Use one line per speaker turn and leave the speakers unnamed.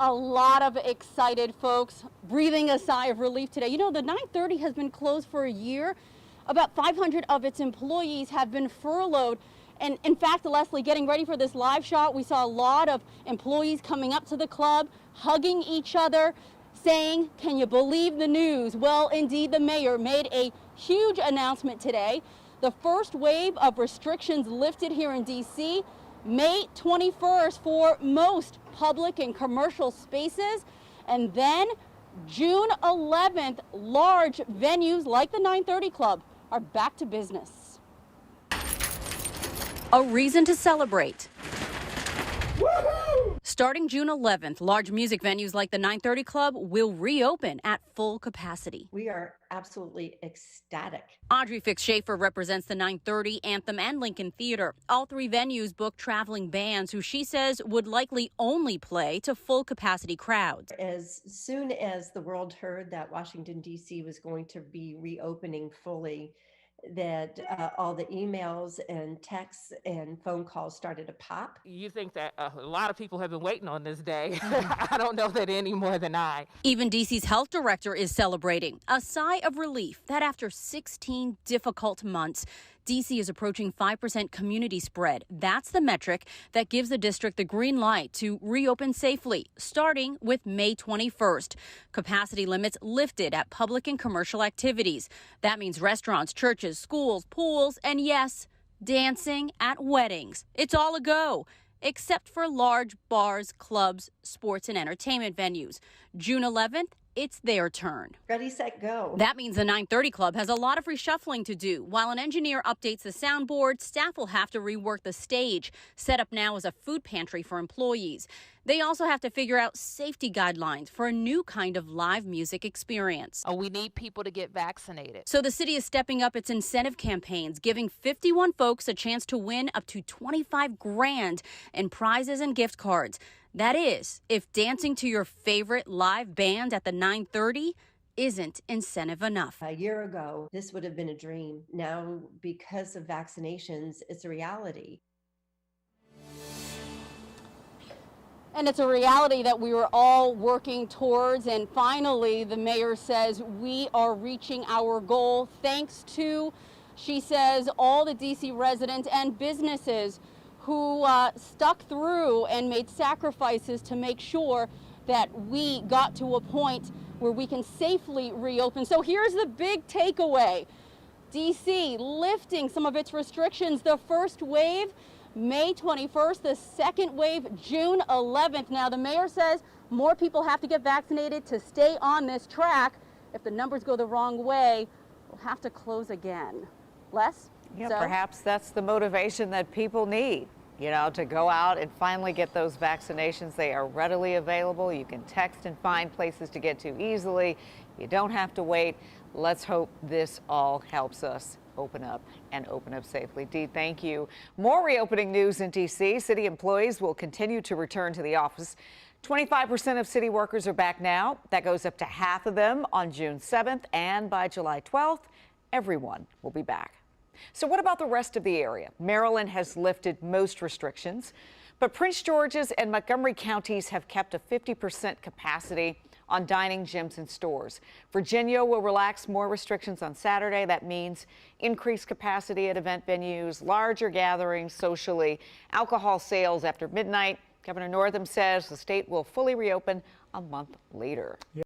A lot of excited folks breathing a sigh of relief today. You know, the 930 has been closed for a year. About 500 of its employees have been furloughed. And in fact, Leslie, getting ready for this live shot, we saw a lot of employees coming up to the club, hugging each other, saying, "Can you believe the news?" Well, indeed, the mayor made a huge announcement today. The first wave of restrictions lifted here in D.C. May 21st for most public and commercial spaces, and then June 11th, large venues like the 930 Club are back to business. A reason to celebrate. Starting June 11th, large music venues like the 930 Club will reopen at full capacity.
We are absolutely ecstatic.
Audrey Fix-Schaefer represents the 930, Anthem, and Lincoln Theater. All three venues book traveling bands who she says would likely only play to full capacity crowds.
As soon as the world heard that Washington, D.C. was going to be reopening fully, that all the emails and texts and phone calls started to pop.
You think that a lot of people have been waiting on this day. I don't know that any more than I.
Even D.C.'s health director is celebrating a sigh of relief that after 16 difficult months, D.C. is approaching 5% community spread. That's the metric that gives the district the green light to reopen safely, starting with May 21st. Capacity limits lifted at public and commercial activities. That means restaurants, churches, schools, pools, and yes, dancing at weddings. It's all a go, except for large bars, clubs, sports, and entertainment venues. June 11th, it's their turn.
Ready, set, go.
That means the 930 Club has a lot of reshuffling to do. While an engineer updates the soundboard, staff will have to rework the stage, set up now as a food pantry for employees. They also have to figure out safety guidelines for a new kind of live music experience.
We need people to get vaccinated.
So the city is stepping up its incentive campaigns, giving 51 folks a chance to win up to $25 grand in prizes and gift cards. That is, if dancing to your favorite live band at the 930 isn't incentive enough.
A year ago, this would have been a dream. Now, because of vaccinations, it's a reality.
And it's a reality that we were all working towards. And finally, the mayor says we are reaching our goal thanks to, she says, all the D.C. residents and businesses who stuck through and made sacrifices to make sure that we got to a point where we can safely reopen. So here's the big takeaway. D.C. lifting some of its restrictions. The first wave, May 21st, the second wave, June 11th. Now, the mayor says more people have to get vaccinated to stay on this track. If the numbers go the wrong way, we'll have to close again. Les?
Yeah,
So?
perhaps that's the motivation that people need, you know, to go out and finally get those vaccinations. They are readily available. You can text and find places to get to easily. You don't have to wait. Let's hope this all helps us open up and open up safely. Dee, thank you. More reopening news in D.C. City employees will continue to return to the office. 25% of city workers are back now. That goes up to half of them on June 7th, and by July 12th, everyone will be back. So what about the rest of the area? Maryland has lifted most restrictions, but Prince George's and Montgomery counties have kept a 50% capacity on dining, gyms, and stores. Virginia will relax more restrictions on Saturday. That means increased capacity at event venues, larger gatherings socially, alcohol sales after midnight. Governor Northam says the state will fully reopen a month later.